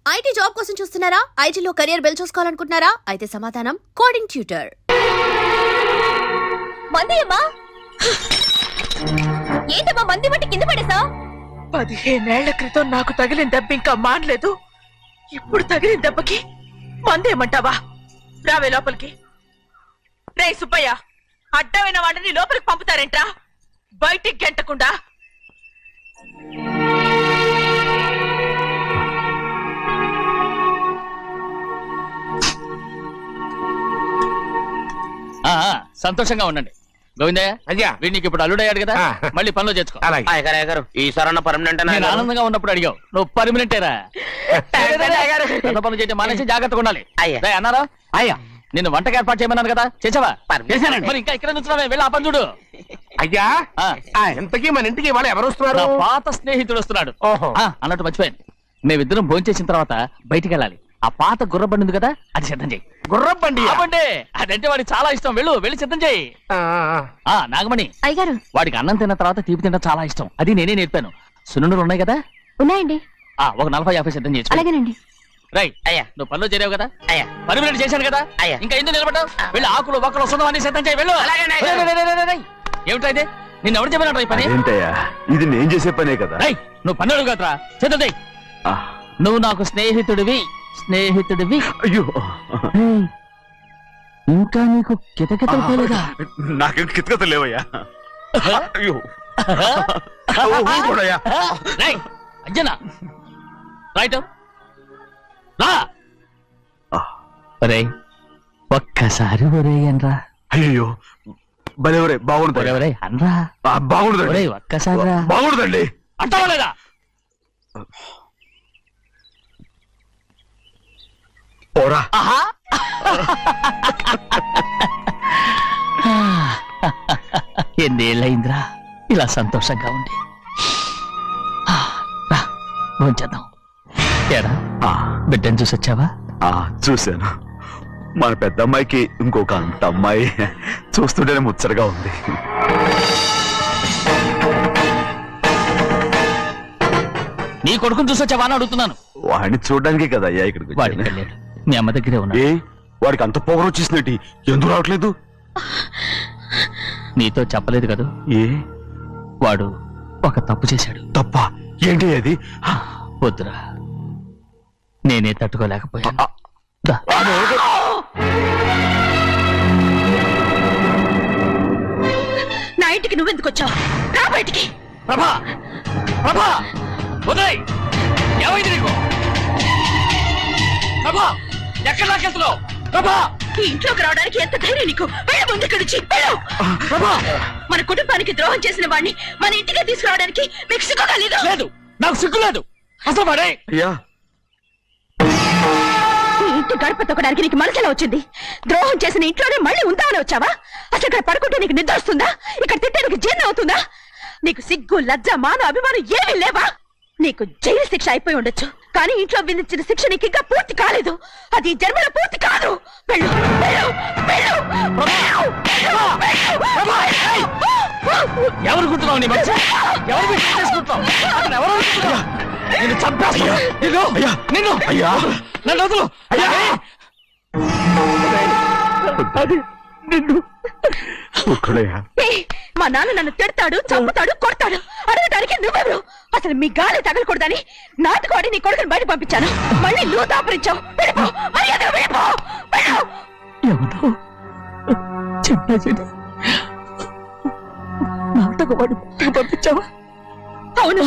IT job కోసం చూస్తున్నారా? ఐటీలో కెరియర్ బిల్డ్ చూసుకోవాలనుకుంటున్నారా? అయితే సమాధానం కోడింగ్ ట్యూటర్. మందియమ్మా ఏంటమ్మా మంది బట్టి కింద పడేసా? 15 ఏళ్ల క్రితం నాకు తగిలిన దెబ్బ ఇంకా మానలేదు. ఇప్పుడు తగిలిన దెబ్బకి మందేమంటావా? రావే లోపలికి. రే సుబ్బయ్య, అడ్డమైన వాడిని లోపలికి పంపుతారేంట్రా? బయటికి గెంటకుండా. సంతోషంగా ఉండండి గోవిందయ్య. అయ్యా వీడికి ఇప్పుడు అల్లుడయ్యాడు కదా, మళ్ళీ పనిలో చేర్చుకో. ఈసారన్నా పర్మనెంట్ నేను ఆనందంగా ఉన్నప్పుడు అడిగావు, నువ్వు పర్మనెంటేరా. పెద్ద పనులు చేయడం మానేసి జాగ్రత్తగా ఉండాలి. అన్నారా? అయ్యా నిన్ను వంటకి ఏర్పాటు చేయమన్నాను కదా, చేసావా? చేశానండి. మరి ఇంకా ఇక్కడ నుంచున్నావే, వెళ్ళి ఆ పని చూడు. అయ్యా ఇంతకీ మన ఇంటికి వాళ్ళు ఎవరు వస్తున్నారు? నా పాత స్నేహితుడు వస్తున్నాడు. ఓహో. అన్నట్టు మర్చిపోయాను, మేమిద్దరం భోంచేసిన తర్వాత బయటికి వెళ్ళాలి. ఆ పాత గుర్రబండి ఉంది కదా, అది సిద్ధం చేయి. గుర్రబండి? అదంటే వాడికి చాలా ఇష్టం. వెళ్ళి సిద్ధం చేయి. నాగమణి, అయ్యగారు వాడికి అన్నం తిన్న తర్వాత తీపి తినడం చాలా ఇష్టం. అది నేనే నేర్పాను. సున్నుండలు ఉన్నాయి కదా? ఉన్నాయండి. ఒక 40-50 సిద్ధం చేసి. అలాగేనండి. రైట్ అయ్యా, నువ్వు పనిలో చేరావు కదా, అయ్యా పర్మనెంట్ చేశాను కదా, అయ్యా ఇంకా ఎందుకు నిలబడ్డావు? వెళ్ళి ఆకులు బొక్కలు వస్తుందో అన్ని సిద్ధం చేయి. వెళ్ళు. ఏమిటైతే నిన్ను ఎవరు చెప్పినట్టు ఈ పని? ఇది నేను చేసే పనే కదా. నువ్వు పని అడుగు కదరా, సిద్ధం చేయి. నువ్వు నాకు స్నేహితుడివి. అయ్యో, ఇంకా నీకు కితకితలు పోలేదా? నాకేం కితకత లేవయ్యా. అయ్యో అజ్జనా రైట్ రా. ఒక్కసారి ఒరే అనరా. అయ్యో భలే బాగుంటుంది. ఒరే అనరా. బాగుండదండి. ఒక్కసారి బాగుండదండి. అంటావా లేదా? ఓరా. ఎన్నేళ్ళయిందిరా ఇలా సంతోషంగా ఉండి. భోంచేద్దాం. ఏడా బిడ్డను చూసొచ్చావా? చూశాను. మన పెద్ద అమ్మాయికి ఇంకొక అంత అమ్మాయి. చూస్తుంటేనే ముచ్చటగా ఉంది. నీ కొడుకుని చూసొచ్చావా అని అడుగుతున్నాను. వాడిని చూడడానికి కదా అయ్యా ఇక్కడికి వాడికి వెళ్ళాడు. మీ అమ్మ దగ్గరే ఉన్నా. వాడికి అంత పొగరు వచ్చేసినట్టు ఎందుకు రావట్లేదు? నీతో చెప్పలేదు కదా. వాడు ఒక తప్పు చేశాడు. తప్ప ఏంటి అది? వద్దురా, నేనే తట్టుకోలేకపోయాను. నా ఇంటికి నువ్వెందుకు వచ్చావు? రా బయటికి. ప్రభా, ప్రభా, ఉదయ్, ఏమైంది నీకు? ప్రభా, ఎక్కడ నాకెళ్తున్నావు? ప్రభా, ఈ ఇంట్లోకి రావడానికి ఎంత ధైర్యం నీకు? వెళ్ళి ముందు ఇక్కడి నుంచి వెళ్ళు. ప్రభా, మన కుటుంబానికి ద్రోహం చేసిన వాడిని మన ఇంటికి తీసుకురావడానికి మీకు సిగ్గుగా లేదు? లేదు, నాకు సిగ్గు లేదు అసలు. వాడే ఈ ఇంటి గడప తొక్కడానికి నీకు మనసులో వచ్చింది. ద్రోహం చేసిన ఇంట్లోనే మళ్ళీ ఉందామని వచ్చావా? అసలు ఇక్కడ పడుకుంటే నీకు నిద్ర వస్తుందా? ఇక్కడ తింటే నీకు జీర్ణం అవుతుందా? నీకు సిగ్గు, లజ్జ, మాన, అభిమానం ఏమీ లేవా? నీకు జైలు శిక్ష అయిపోయి ఉండొచ్చు, కానీ ఇంట్లో విధించిన శిక్ష నీకు ఇంకా పూర్తి కాలేదు. అది జన్మలో పూర్తి కాదు. వెళ్ళు, వెళ్ళు, వెళ్ళు. ఎవరు గుర్తున్నావు? నీ మంచి ఎవరు చేసుకుంటావు? ఎవరు నిన్ను చంపేస్తా. నిన్ను నన్ను వదులు. మా నాన్న నన్ను తిడతాడు, చంపుతాడు, కొడతాడు. అడగటానికి నువ్వెవరు? అసలు మీ గాలి తగలకూడదని నాటుకోడి నీ కొడుకుని బయట పంపించాను. మళ్ళీ నువ్వు దాపరించావు. పంపించావా? అవును,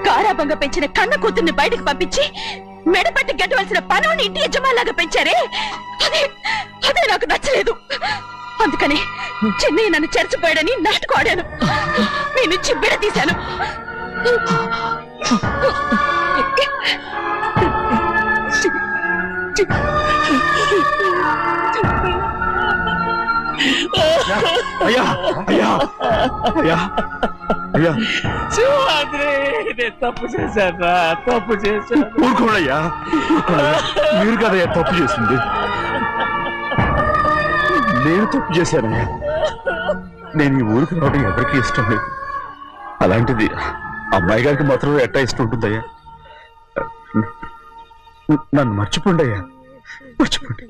గారాబంగా పెంచిన కన్న కూతుర్ని బయటకు పంపించి మెడపట్టి గెట్టవలసిన పనుని ఇంటి యజమానిలాగా పెంచారే, అదే నాకు నచ్చలేదు. అందుకని చెన్నై నన్ను చెరచిపోయాడని నాటకం ఆడాను. మీ నుంచి విడదీశాను. అయ్యా అయ్యా అయ్యా అయ్యా, తప్పు చేశాను, తప్పు చేశాను. ఊరుకోడయ్యా, మీరు కదయ్యా తప్పు చేసింది. నేను తప్పు చేశానయ్యా. నేను ఈ ఊరికి రావడం ఎవరికి ఇష్టం లేదు. అలాంటిది అమ్మాయి గారికి మాత్రం ఎట్టా ఇష్టం ఉంటుందయ్యా? నన్ను మర్చిపోండి అయ్యా, మర్చిపోండి.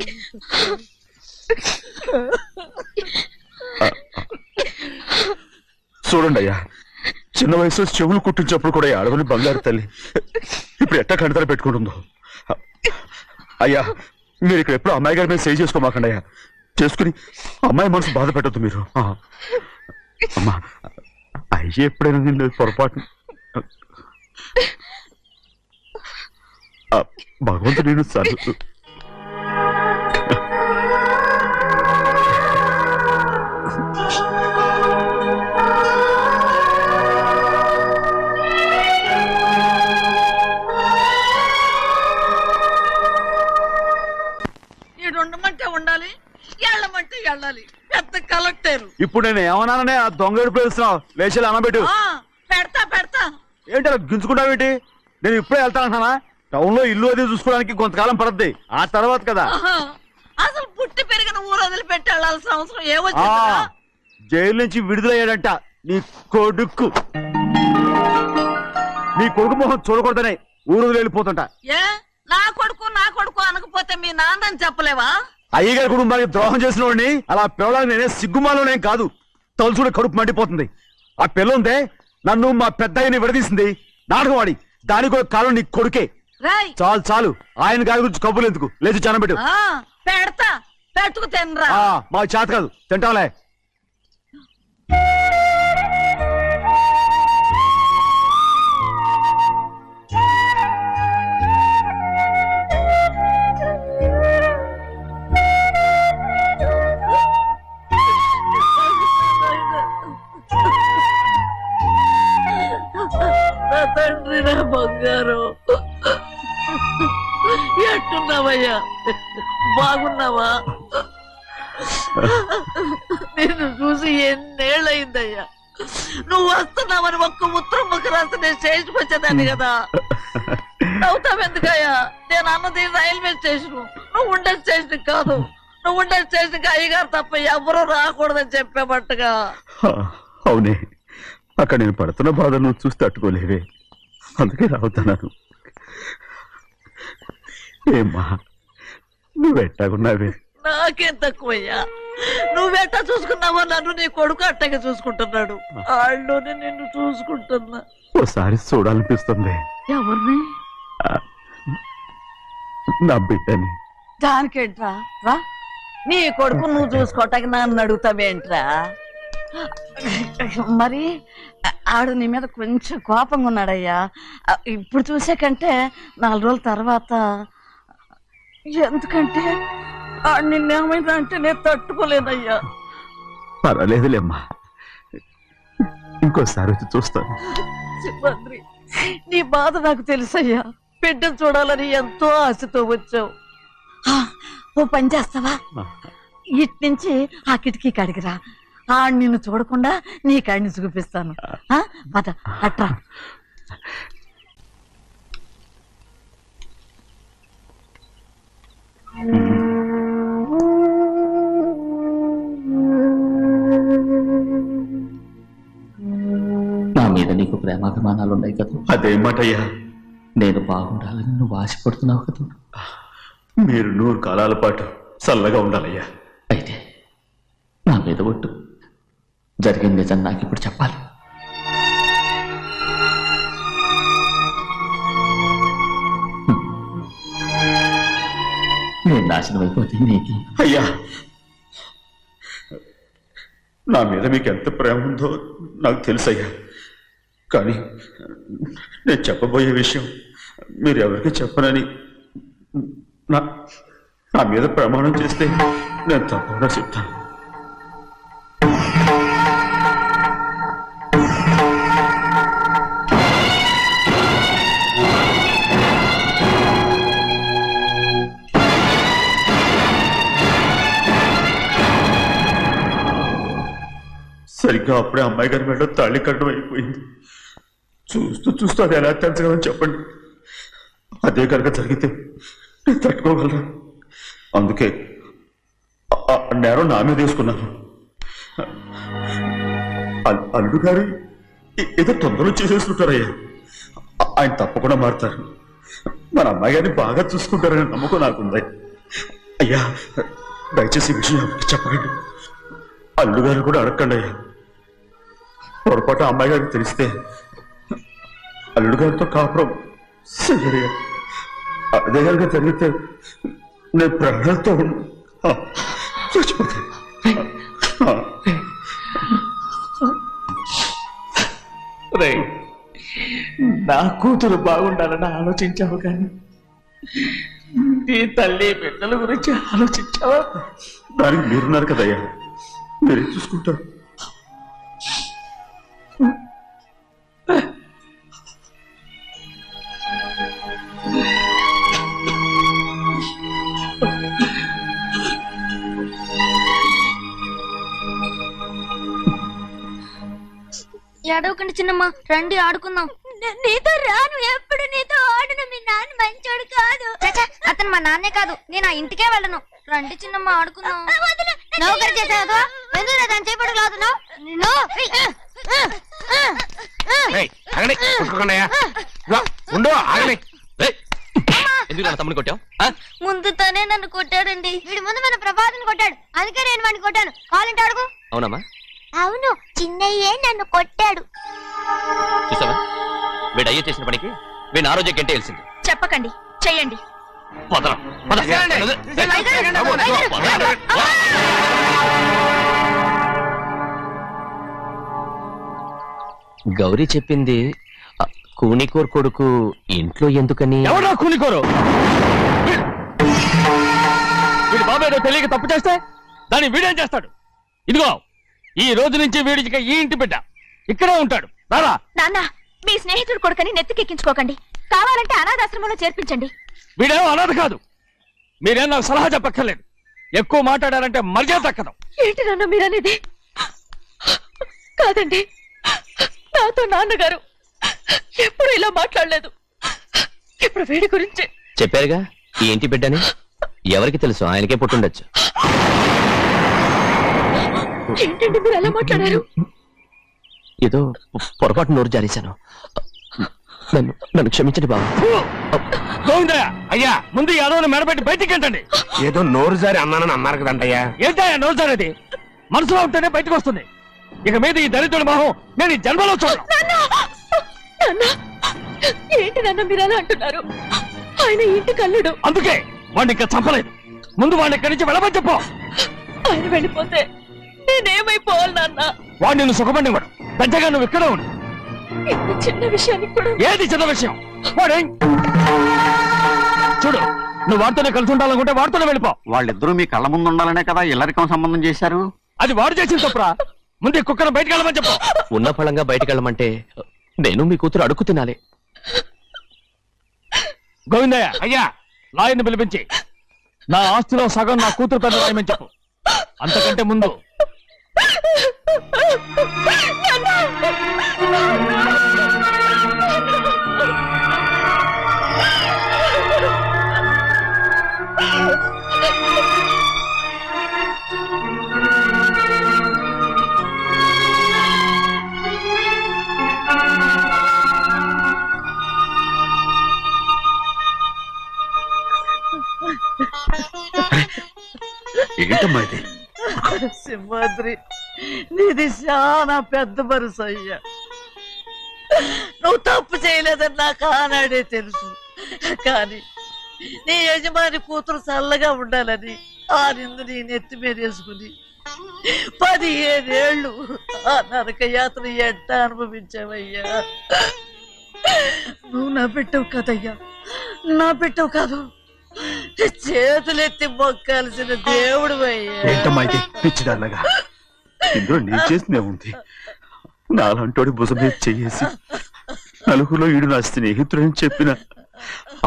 చూడండి అయ్యా, చిన్న వయసులో చెవులు కుట్టించినప్పుడు కూడా ఆడవని బంగారు తల్లి ఇప్పుడు ఎట్టా కంటతర పెట్టుకుంటుందో. అయ్యా, మీరు ఇక్కడ ఎప్పుడు అమ్మాయి గారి మీద సేవ్ చేసుకోమాకండి అయ్యా. చేసుకుని అమ్మాయి మనసు బాధ పెట్టద్దు మీరు. అమ్మా, అయ్యే ఎప్పుడైనా నేను పొరపాటు భగవంతుడు నేను సర్దు. ఉండమంటే ఉండాలి, వెళ్ళమంటే వెళ్ళాలి. పెద్ద కలెక్టర్. ఇప్పుడు నేను ఏమన్నాననే ఆ దొంగ ఎడుపు వేస్తున్నావు. లేచేలా అనబెట్టు. పెడతా పెడతా. ఏంటి అలా గించుకుంటావేంటి? నేను ఇప్పుడే వెళ్తానంటానా? టౌన్ లో ఇల్లు అది చూసుకోవడానికి కొంతకాలం పడద్ది, ఆ తర్వాత కదా. అసలు పుట్టి పెరిగిన ఊరు వదిలిపెట్టి వెళ్ళాల్సిన అవసరం ఏమొచ్చిందా? జైలు నుంచి విడుదలయ్యాడంట నీ కొడుకు. నీ కొడుకు మొహం చూడకూడదనే ఊరు వదిలి వెళ్ళిపోతుంట. ఏ నా కొడుకు అనకపోతే మీ నాన్నని చెప్పలేవా? అయ్యగారి కుటుంబానికి ద్రోహం చేసిన వాడిని అలా పిల్లడానికి నేనే సిగ్గుమాలోనేం కాదు, తలుచుకుంటే కడుపు మండిపోతుంది. ఆ పిల్లందే నన్ను మా పెద్దయ్యని విడదీసింది, నాటకం ఆడి. దానికి కూడా కాలం నీ కొడుకే. చాలు చాలు, ఆయన గారి గురించి కబుర్లు ఎందుకు, లేచి చానం పెట్టు. పెడతా, పెట్టుకు తినరా. మా చేత కాదు, తింటాంలే. తండ్రి, నా బంగారు, ఎట్టున్నావయ్యా? బాగున్నావా? నిన్ను చూసి ఎన్నేళ్ళయిందయ్యా. నువ్వు వస్తున్నావని ఒక్క ఉత్తరం ముక్క రాస్తే నేను స్టేషన్కి వచ్చేదాన్ని కదా. నవ్వుతావెందుకయ్యా? నేను అన్నది రైల్వే స్టేషన్, నువ్వు ఉండే స్టేషన్ కాదు. నువ్వు ఉండే స్టేషన్కి అయ్యగారు తప్ప ఎవరూ రాకూడదని చెప్పేమట్టుగా. అవునే, అక్కడ నేను పడుతున్న బాధ నువ్వు చూసి తట్టుకోలేవే, అందుకే రావుతున్నాను. ఏమ్మా, నువ్వెట్టాగున్నావే? నాకేం తక్కువయ్యా. నువ్వెట్టా చూసుకున్నావో నన్ను నీ కొడుకు అట్టగా చూసుకుంటున్నాడు. వాళ్ళలోనే నిన్ను చూసుకుంటున్నా. ఓసారి చూడాలనిపిస్తుంది. ఎవరిని? నా బిడ్డని. దానికేంట్రా? రా, నీ కొడుకు నువ్వు చూసుకోవటానికి నన్ను అడుగుతావేంట్రా? మరి ఆడు నీ మీద కొంచెం కోపంగా ఉన్నాడయ్యా. ఇప్పుడు చూసే కంటే 4 రోజుల తర్వాత. ఎందుకంటే ఆడు నిన్నేమైందా అంటే నేను తట్టుకోలేదయ్యా. పర్వాలేదులేమ్మా, ఇంకోసారి వచ్చి చూస్తాను. సింహాద్రి, నీ బాధ నాకు తెలుసయ్యా. బిడ్డను చూడాలని ఎంతో ఆశతో వచ్చావు. ఓ పని చేస్తావా? ఇటు నుంచి ఆ కిటికీ కాడికిరా. ఆడు నిన్ను చూడకుండా నీ కాడిని చూపిస్తాను. పద అట్రా. నా మీద నీకు ప్రేమాభిమానాలు ఉన్నాయి కదా. అదేమాటయ్యా? నేను బాగుండాలని నువ్వు ఆశపడుతున్నావు కదా. మీరు 100 కాలాల పాటు చల్లగా ఉండాలయ్యా. అయితే నా మీద ఒట్టు, జరిగిన నిజం నాకు ఇప్పుడు చెప్పాలి. నేను నాశనం అయిపోతే నీకు. అయ్యా, నా మీద మీకు ఎంత ప్రేమ ఉందో నాకు తెలుసయ్యా. కానీ నేను చెప్పబోయే విషయం మీరు ఎవరికి చెప్పనని నా మీద ప్రమాణం చేస్తే నేను తప్పకుండా చెప్తాను. సరిగ్గా అప్పుడే అమ్మాయి గారి మెడలో తాళి కట్టడం అయిపోయింది. చూస్తూ చూస్తూ అది ఎలా తెలుసుకదని చెప్పండి. అదే కనుక జరిగితే నేను తట్టుకోగలరా? అందుకే నేరం నా మీద తీసుకున్నాను. అల్లుడు గారు ఏదో తొందరలో చేసేస్తుంటారయ్యా. ఆయన తప్పకుండా మారుతారు. మన అమ్మాయి గారిని బాగా చూసుకుంటారనే నమ్మకం నాకుంది. అయ్యా దయచేసి ఈ విషయం ఎవరికి చెప్పకండి. అల్లు గారు కూడా అడగండి అయ్యా. పొరపాటు అమ్మాయి గారికి తెలిస్తే అల్లుడు గారితో కాపురం సరిగా అదే కనుక జరిగితే నేను ప్రాణాలతో చచ్చిపోతాను. రేయ్, నా కూతురు బాగుండాలని ఆలోచించావు కానీ నీ తల్లి బిడ్డల గురించి ఆలోచించావా? దానికి మీరున్నారు కదయ్యా, మీరే చూసుకుంటారు. ఏడవకండి చిన్నమ్మ, రండి ఆడుకుందాం. నీతో రాను, ఎప్పుడు నీతో ఆడను. మీ నాన్న మంచోడు కాదు. అతను మా నాన్నే కాదు, నేను ఆ ఇంటికే వెళ్ళను. రండి చిన్నమ్మ ఆడుకుందాం. నౌకరు చేసావు ఎందుకు దాని చేపడు కాదు. ఎందుకు నా తమ్ముని కొట్టావు? ముందు తనే నన్ను కొట్టాడండి. వీడి ముందు మన ప్రభాతం కొట్టాడు, అందుకే నేను వాడిని కొట్టాను. కావాలంటే అడుగు. అవునమ్మా, అవును, చిన్నయ్యే నన్ను కొట్టాడు. చూసావా వీడు అయ్యో చేసిన పనికి వీడిని ఆ రోజే గంటే తెలిసింది. చెప్పకండి, చెయ్యండి. గౌరీ చెప్పింది కూనికోర్ కొడుకు ఇంట్లో ఎందుకని. ఎవరో కూనికోరు? వీడి బాబాయ్ తెలియక తప్పు చేస్తే దాన్ని వీడేం చేస్తాడు? ఇదిగో ఈ రోజు నుంచి వీడికి ఈ ఇంటి బిడ్డ ఇక్కడే ఉంటాడు. రారా. నాన్న, మీ స్నేహితుడు కొడుకని నెత్తికెక్కించుకోకండి. కావాలంటే అనాథాశ్రమంలో చేర్పించండి. వీడేమో అనాథ కాదు. మీరేం నాకు సలహా చెప్పక్కర్లేదు. ఎక్కువ మాట్లాడారంటే మర్యాద తక్కదు. ఏంటి నాన్న మీరనేది? కాదండి, నాతో నాన్నగారు ఎప్పుడు ఇలా మాట్లాడలేదు. ఇప్పుడు వీడి గురించి చెప్పారుగా ఈ ఇంటి బిడ్డని. ఎవరికి తెలుసు, ఆయనకే పుట్టుండొచ్చు. ఏంటండి మీరు ఎలా మాట్లాడారు? ఏదో పొరపాటు నోరు జారేశాను. నన్ను క్షమించండి బాబు. గోవిందయ్య, అయ్యా ముందు ఈ అడవులు మెడబెట్టి బయటికి ఏంటండి? ఏదో నోరు జారి అన్నానని అన్నారు కదంటయ్యా. ఏంటయ్యా నోరు జారేది? మనసులో ఉంటేనే బయటకు వస్తుంది. ఇక మీద ఈ దరిద్రుడి మొహం నేను ఈ జన్మలో చూడను. ఏంటి నాన్న మీరు అలా అంటున్నారు? ఆయన ఇంటి కల్లుడు. అందుకే వాడిని ఇంకా చంపలేదు. ముందు వాడిని ఇక్కడి నుంచి వెళ్ళమని చెప్పు. ఆయన వెళ్ళిపోతే నేనేమైపోవాలి నాన్న? వాడిని నువ్వు సుఖపడివాడు. పెద్దగా నువ్వు ఇక్కడే ఉండు. ఇంత చిన్న విషయానికి కూడా. ఏది చిన్న విషయం? వాడే చూడు, నువ్వు వాడితోనే కలిసి ఉండాలనుకుంటే వాడితోనే వెళ్ళిపో. వాళ్ళిద్దరూ మీ కళ్ళ ముందు ఉండాలనే కదా ఇల్లరికం సంబంధం చేశారు. అది వాడు చేసిన తప్పురా. ముందు ఈ కుక్కను బయటకు వెళ్ళమని చెప్పు. ఉన్న ఫలంగా బయటకు వెళ్ళమంటే నేను మీ కూతురు అడుగు తినాలి. గోవిందయ్య, అయ్యా లాయర్ని పిలిపించి నా ఆస్తిలో సగం నా కూతురు పెద్ద రాయమని చెప్పు. అంతకంటే ముందు ఏంటమ్మా ఇది? సింహాద్రి, నీది చాలా పెద్ద మనసు అయ్యా. నువ్వు తప్పు చేయలేదని నాకు ఆనాడే తెలుసు. కానీ నీ యజమాని కూతురు చల్లగా ఉండాలని ఆ నిందు నీ నెత్తి మీద వేసుకుని 15 ఏళ్ళు ఆ నరక యాత్ర ఎట్ట అనుభవించావయ్యా. నువ్వు నా పెట్టవు కదయ్యా, నా పెట్టవు కాదు, చేతులెత్తి మొక్కాల్సిన దేవుడు అయ్యా. ఏంటమ్మా ఇది పిచ్చిదాన్నగా? ఇందులో నేను చేసినే ఉంది. నాలంటోడి భుజం మీద చెయ్యేసి నలుగురిలో ఈడు నా స్నేహితుడని చెప్పిన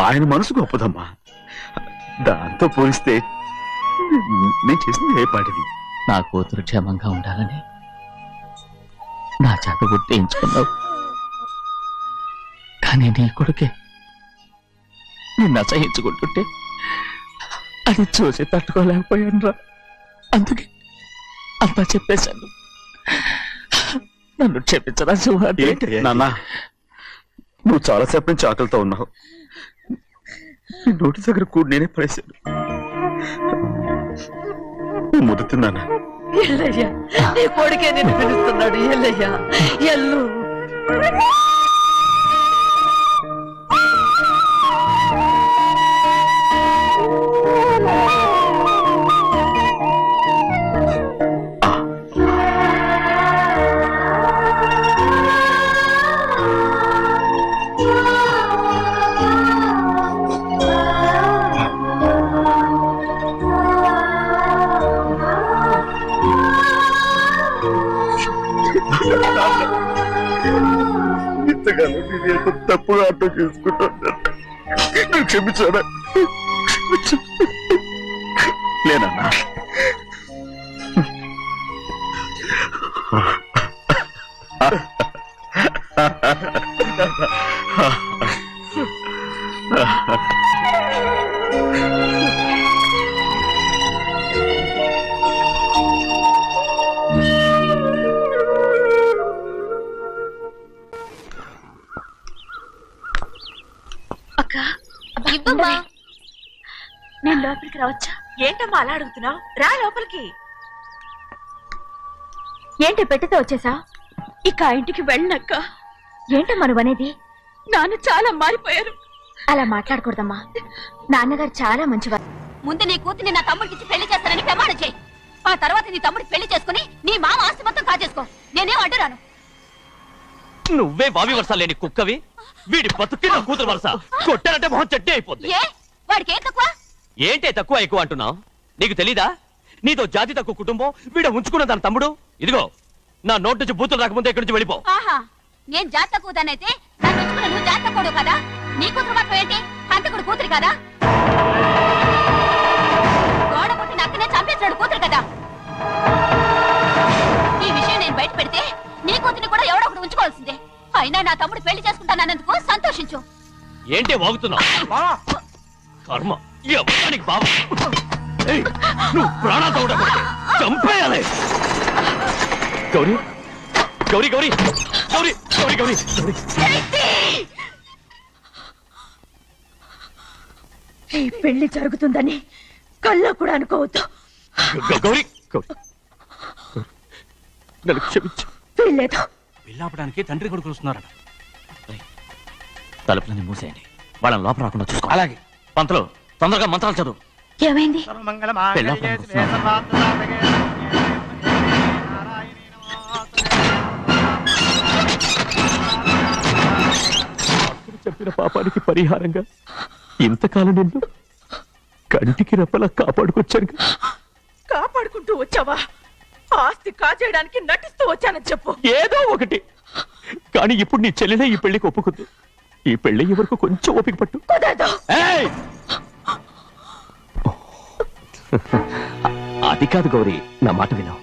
ఆయన మనసు గొప్పదమ్మా. దాంతో పోలిస్తే నేను చేసింది ఏ పాటిది? నా కూతురు క్షేమంగా ఉండాలని నా చేత గుర్తించుకున్నావు. కానీ నీ కొడుకే నిన్ను అసహించుకుంటుంటే అది చూసి తట్టుకోలేకపోయాను రా. అందుకే అంతా చెప్పేశాను. నన్ను క్షమించరా సింహాద్రి. నాన్న, నువ్వు చాలాసేపు నుంచి ఆకలితో ఉన్నావు. నీ నోటి దగ్గర కూడా నేనే పడేశాను. ముద్ద తిన్నానా? ఎల్లయ్యా, నీ కొడుకే నిన్ను పిలుస్తున్నాడు. ఎల్లయ్యా, ఎల్లు. ఇంతకాలం నేను ఎంత తప్పుగా అర్థం చేసుకుంటాను. నువ్వు క్షమించానా? లేనన్నా. ఇవ్వమ్మా. నేను లోపలికి రావచ్చా? ఏంటమ్మా అలా అడుగుతున్నావు? రా లోపలికి. ఏంటి పెట్టితే వచ్చేసా? ఇక ఆ ఇంటికి వెళ్ళనక్క. ఏంటమ్మా నువ్వు అనేది? నాన్న చాలా మారిపోయారు. అలా మాట్లాడకూడదమ్మా. నాన్నగారు చాలా మంచివారు. ముందు నీ కూతుర్ని నా తమ్ముడికి పెళ్లి చేస్తానని ప్రమాణం చేయి. ఆ తర్వాత నీ తమ్ముడికి పెళ్లి చేసుకుని నీ మామ ఆస్తి మొత్తం కాజేసుకో. నేనేం అడ్డురాను. నువ్వే బావి వరుస లేని కుక్కవి. వీడి బతుక్కి నా కూతురు వరుస. కొట్టానంటే మొహం చెడ్డే అయిపోద్ది. ఏ వాడికి ఏం తక్కువ? ఏంటే తక్కువ ఎక్కువ అంటున్నావు? నీకు తెలీదా? నీతో జాతి తక్కువ కుటుంబం వీడ ఉంచుకున్న తన తమ్ముడు. ఇదిగో నా నోటి నుంచి బూతులు రాకముందే ఇక్కడి నుంచి వెళ్ళిపో. ఆహా, నేను జాత కూదానైతే నన్ను ఉంచుకున్న నువ్వు జాత కూడు కదా. నీ కూతురు మాత్రం ఏంటి? హంతకుడు కూతురు కదా. గోడ పుట్టిన అక్కనే చంపేశాడు కూతురు కదా. ఈ విషయం నేను బయట పెడితే నీ కూతురిని కూడా ఎవడో ఒకటి ఉంచుకోవాల్సిందే. అయినా నా తమ్ముడు పెళ్లి చేసుకుంటానన్నందుకు సంతోషించు. ఏంటే వాగుతున్నావు? కర్మ ఎవరికి బాబు. నువ్వు ప్రాణాలతో ఉండకూడదు. చంపేయాలి. గౌరీ గౌరీ గౌరీ గౌరీ గౌరీ గౌరీ గౌరీ. ఈ పెళ్లి జరుగుతుందని కల్లో కూడా అనుకోవద్దు. గౌరీ గౌరీ నన్ను క్షమించు. వీల్లేదు. పెళ్ళాపడానికి తండ్రి కొడుకులు వస్తున్నారట. తలుపులని మూసేయండి. వాళ్ళని లోపల రాకుండా చూసుకో. అలాగే. పంతులు తొందరగా మంత్రాలు చదువు. ఏమైంది? చెప్పిన పాపానికి పరిహారంగా ఇంతకాలం నిన్ను కంటికి రెప్పలా కాపాడుకొచ్చాను. కాపాడుకుంటూ వచ్చావా? ఆస్తి కాజేయడానికి నటిస్తూ వచ్చానని చెప్పు. ఏదో ఒకటి. కానీ ఇప్పుడు నీ చెల్లెలే ఈ పెళ్లికి ఒప్పుకుంది. ఈ పెళ్లి వరకు కొంచెం ఓపిక పట్టు. కుదరదు. ఏయ్! అది కాదు గౌరీ, నా మాట విను.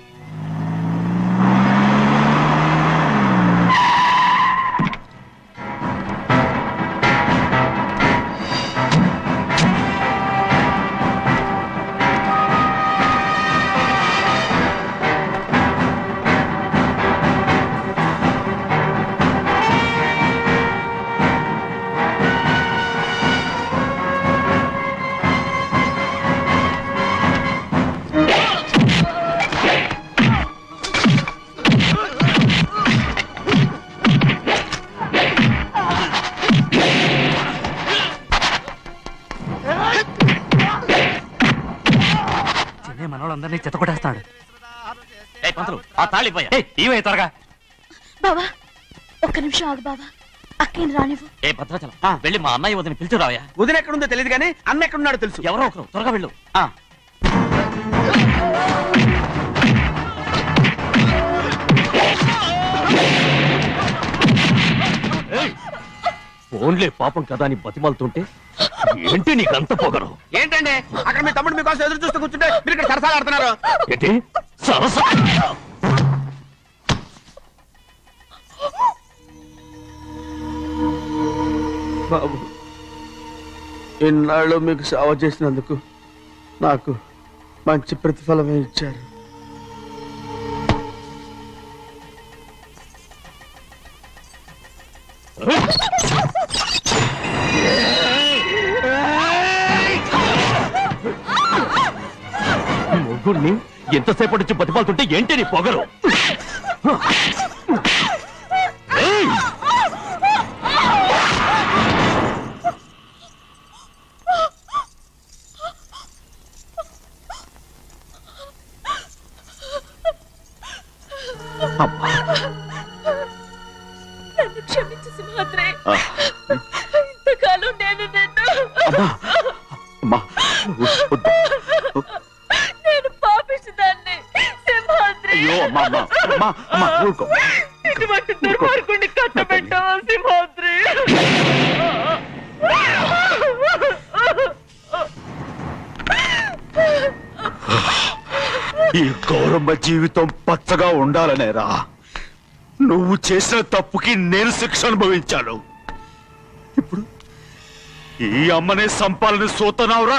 మనోళ్ళందరినీ చెత్తకొట్టేస్తాడు. పంతులు ఆ తాళి ఇవే త్వరగా. బావా ఒక్క నిమిషం ఆగు బావా. అక్కేం రానివ్వు. ఏ భద్రాచలం వెళ్ళి మా అన్నయ్య వదిన పిలిచిరావయ్యా. వదిన ఎక్కడుందో తెలియదు కానీ అన్న ఎక్కడున్నాడో తెలుసు. ఎవరో ఒకరు త్వరగా వెళ్ళు. ఫోన్లే పాపం కదా అని బతిమాలుతుంటే ఏంటి నీకంత పొగరు? ఏంటండి అక్కడ మీ తమ్ముడు మీకోసం ఎదురు చూస్తూ కూర్చుంటే మీరు ఇక్కడ సరసాలు ఆడుతున్నారు. ఏంటి సరస? బాబు, ఇన్నాళ్ళు మీకు సేవ చేసినందుకు నాకు మంచి ప్రతిఫలమే ఇచ్చారు. దేవుణ్ణి ఎంతసేపటి నుంచి బతిపాలుతుంటే ఏంటి నీ పొగరు? ఏయ్! నన్ను క్షమించు సింహాద్రి. ఇంతకాలం నేను నిన్ను నేను పాపిస్తుందాన్ని సింహాద్రి. అయ్యో అమ్మా ఊరుకో. ఇటువంటి దుర్మార్గుడిని కట్టబెట్టావా సింహాద్రి? ఈ గౌరమ్మ జీవితం పచ్చగా ఉండాలనేరా నువ్వు చేసిన తప్పుకి నేను శిక్ష అనుభవించాను. ఇప్పుడు ఈ అమ్మనే సంపాలని సోతనావురా.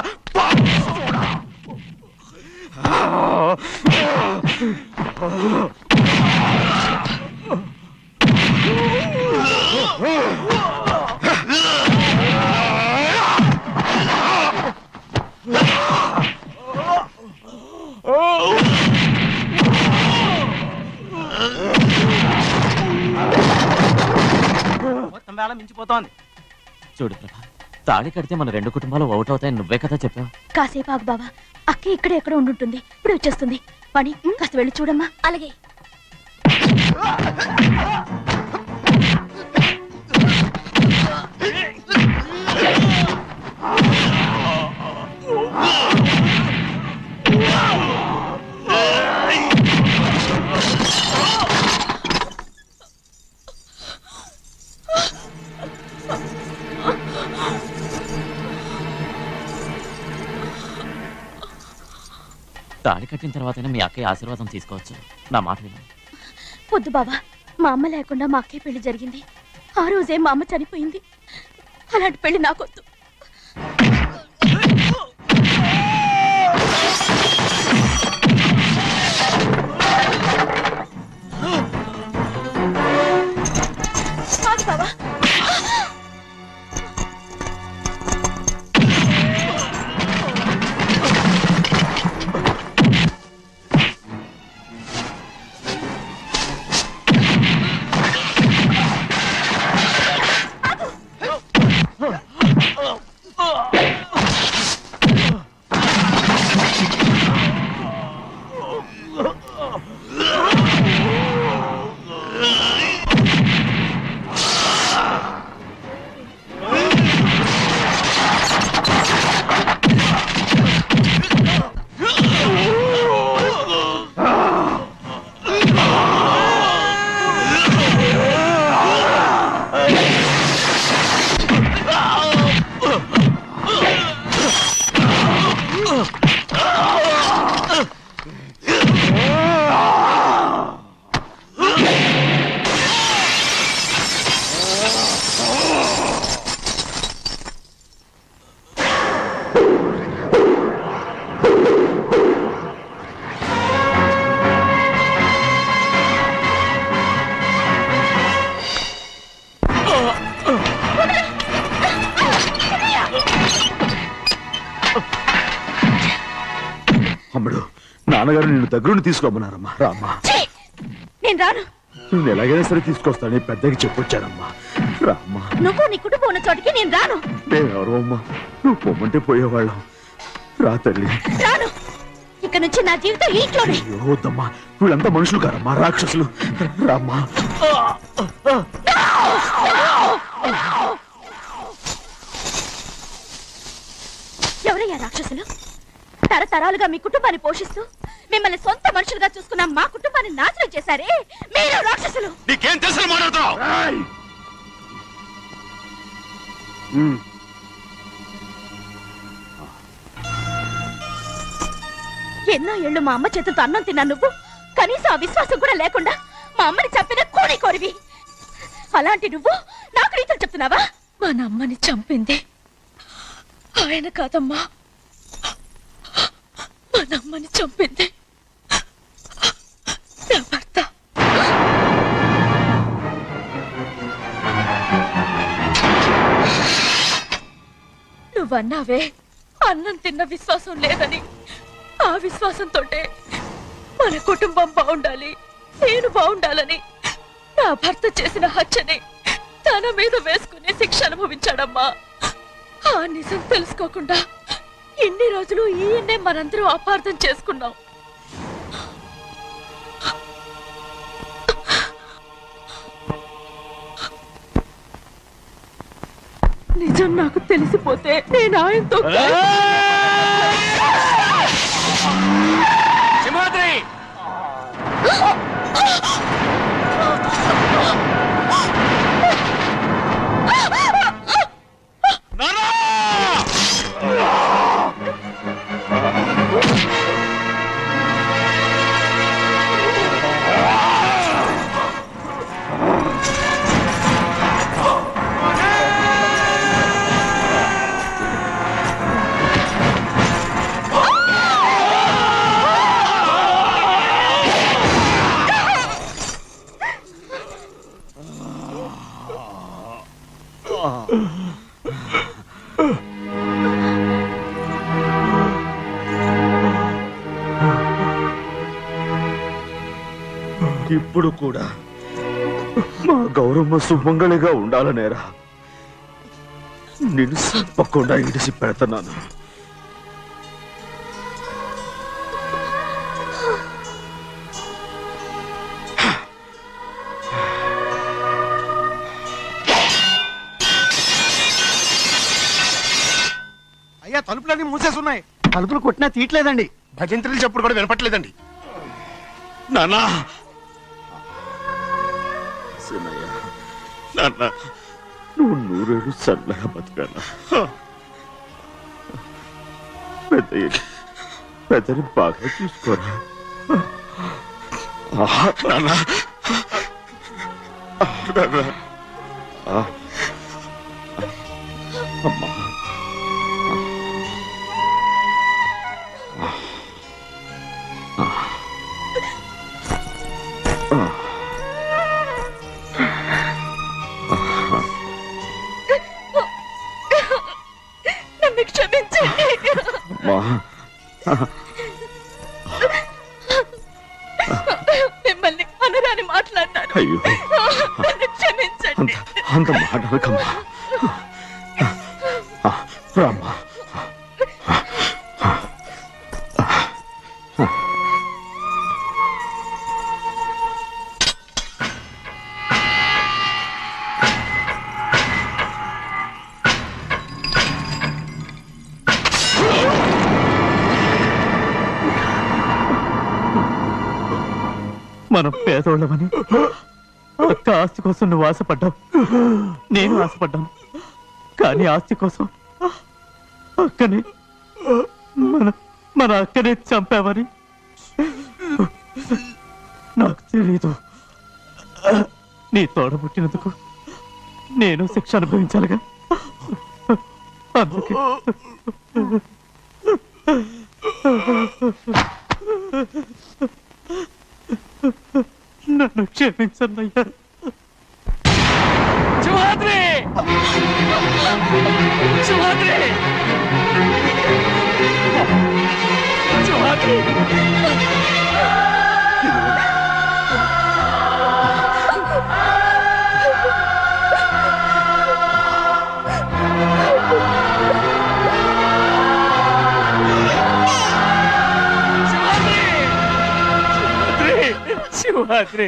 మొత్తం వేళ మించిపోతోంది. చూడు ప్రభా, తాళి కడితే మన రెండు కుటుంబాలు అవుట్ అవుతాయని నువ్వే కదా చెప్పావు. కాసేపు ఆగు బావా, అక్క ఇక్కడే ఎక్కడ ఉండుంటుంది, ఇప్పుడు వచ్చేస్తుంది. పని కాస్త వెళ్ళి చూడమ్మా. అలాగే. తాళి కట్టిన తర్వాతైనా మీ అక్కయ్య ఆశీర్వాదం తీసుకోవచ్చు. నా మాట విను. వద్దు బావా, మా అమ్మ లేకుండా మా అక్కయ్య పెళ్లి జరిగింది. ఆ రోజే మా అమ్మ చనిపోయింది. అలాంటి పెళ్లి నాకొద్దు. ఆగు బావా. అమ్ముడు, నాన్నగారు నిన్ను దగ్గరుండి తీసుకోమన్నారమ్మా. రామ్మా. నేను రాను. నేను ఎలాగైనా సరే తీసుకొస్తానని పెద్దకి చెప్పొచ్చానమ్మా. రామ్మా. నువ్వు నీ కుటుంబం ఉన్న చోటికి నేను రాను. మేమెవరు అమ్మా, నువ్వు పొమ్మంటే పోయేవాళ్ళం. రా తల్లి. రాను. ఇక్కడ నుంచి నా జీవితం ఈ ఇంట్లోనే. అయ్యో వద్దమ్మా, వీళ్ళంతా మనుషులు కారమ్మా, రాక్షసులు. రామ్మా. ఎవరయ్యా రాక్షసులు? తరతరాలుగా మీ కుటుంబాన్ని పోషిస్తూ మిమ్మల్ని సొంత మనుషులుగా చూసుకున్న మా కుటుంబాన్ని నాశనం చేశారే మీరు రాక్షసులు. నీకేం తెలుసు మాట్లాడుతున్నావు? ఎన్నో ఏళ్ళు మా అమ్మ చేతులతో అన్నం తిన్నా నువ్వు కనీసం ఆ విశ్వాసం కూడా లేకుండా మా అమ్మని చంపిన కోడి కోరివి. అలాంటి నువ్వు నాకు రీతులు చెప్తున్నావా? మా అమ్మని చంపింది ఆయన కాదమ్మా, మా అమ్మని చంపింది నా భర్త. నువ్వన్నావే అన్నం తిన్న విశ్వాసం లేదని. ఆ విశ్వాసంతో మన కుటుంబం బాగుండాలి, నేను బాగుండాలని నా భర్త చేసిన హత్యని తన మీద వేసుకుని శిక్ష అనుభవించాడమ్మా. ఆ నిజం తెలుసుకోకుండా ఇన్ని రోజులు ఈయన్నే మనందరం అపార్థం చేసుకున్నాం. నిజం నాకు తెలిసిపోతే నేను ఆయనతో సింహాద్రి ఇప్పుడు కూడా మా గౌరమ్మ సుమంగళిగా ఉండాలనేరా నేను తప్పకుండా ఇడిసి పెడతాను. అయ్యా తలుపులన్నీ మూసేసున్నాయి. తలుపులు కొట్టినా తీయట్లేదండి. భజంత్రులు చెప్పుడు కూడా వినపట్లేదండి. నాన్నా సినయ్య, నాన్న నువ్వు 100 ఏళ్ళు చల్లగా బతకాల. పెద్దని బాగా చూసుకోరా నాన్న. అమ్మా నన్ను క్షమించండి. మిమ్మల్ని అనురాని మాట్లాడినాను. అయ్యో నన్ను క్షమించండి. అంత మాటలకమ్మా. రామ్మా. మనం పేదోళ్ళమని ఒక్క ఆస్తి కోసం నువ్వు ఆశపడ్డావు, నేను ఆశపడ్డాను. కానీ ఆస్తి కోసం అక్కనే మన అక్కనే చంపావని నాకు తెలీదు. నీ తోడ పుట్టినందుకు నేను శిక్ష అనుభవించాలిగా. అందుకే నన్ను క్షమించన్నయ్యా. సింహాద్రి సింహాద్రి సింహాద్రి సింహాద్రి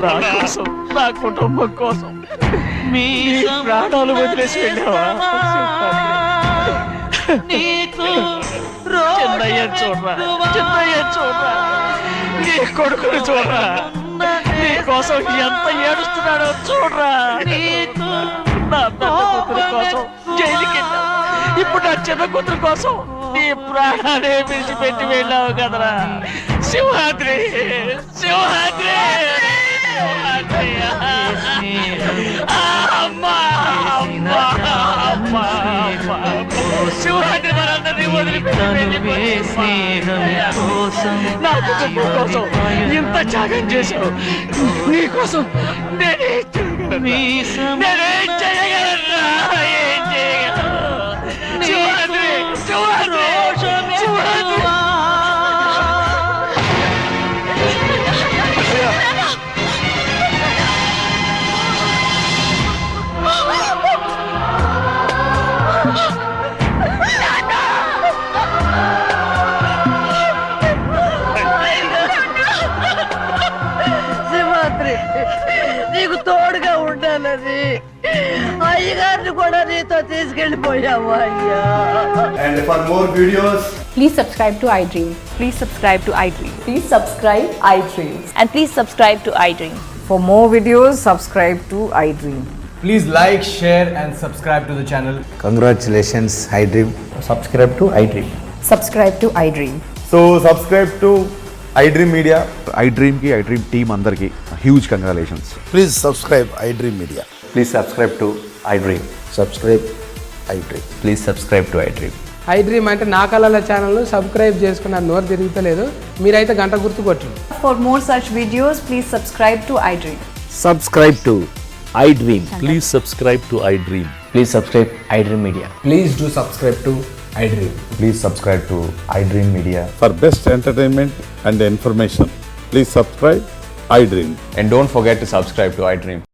నా కోసం, నా కుటుంబం కోసం మీ ప్రాణాలు వదిలేసి వెళ్ళావా? చిన్నయ్య చూడరా, చిన్నయ్య చూడరా, నీ కొడుకుని చూడరా, నీ కోసం ఎంత ఏడుస్తున్నాడో చూడరా. నా పెద్ద కూతురు కోసం జైలుకి వెళ్ళావు, ఇప్పుడు నా చిన్న కూతురు కోసం నీ ప్రాణాలే విడిచిపెట్టి వెళ్ళావు కదరా. సింహాద్రి సింహాద్రి అమ్మా అమ్మా అమ్మా సింహాద్రి మనందరూ శవాన్ని వదిలిపెట్టి నా కుటుంబం కోసం ఇంత త్యాగం చేశావు. నీ కోసం నేనేం చేయగలరా? ఏం చేయగలను? శివాద్రి, శివాద్రి, శివాద్రి. శివాద్రి, నీకు తోడుగా ఉండాలని అయ్యగారిని కూడా నీతో తీసుకెళ్ళిపోయావు అయ్యా. And for more videos, Please subscribe to iDream. Please subscribe to iDream. Please subscribe iDream. And please subscribe to iDream. For more videos, subscribe to iDream. Please like, share and subscribe to the channel. congratulations, iDream. Subscribe to iDream. Subscribe to iDream. So subscribe to iDream Media. iDream ki iDream team andarki huge congratulations. Please subscribe iDream Media. Please subscribe to iDream. Subscribe iDream. Please subscribe to iDream. iDream అంటే నా కళల channel subscribe చేసుకున్న నోరు తిరుగుతలేదు. మీరైతే గంట గుర్తు కొట్టండి. For more such videos, please subscribe to iDream. Subscribe to iDream. Please subscribe to iDream. Please subscribe iDream Media. Please do subscribe to iDream. Please subscribe to iDream Media. For best entertainment and information, please subscribe iDream. And don't forget to subscribe to iDream.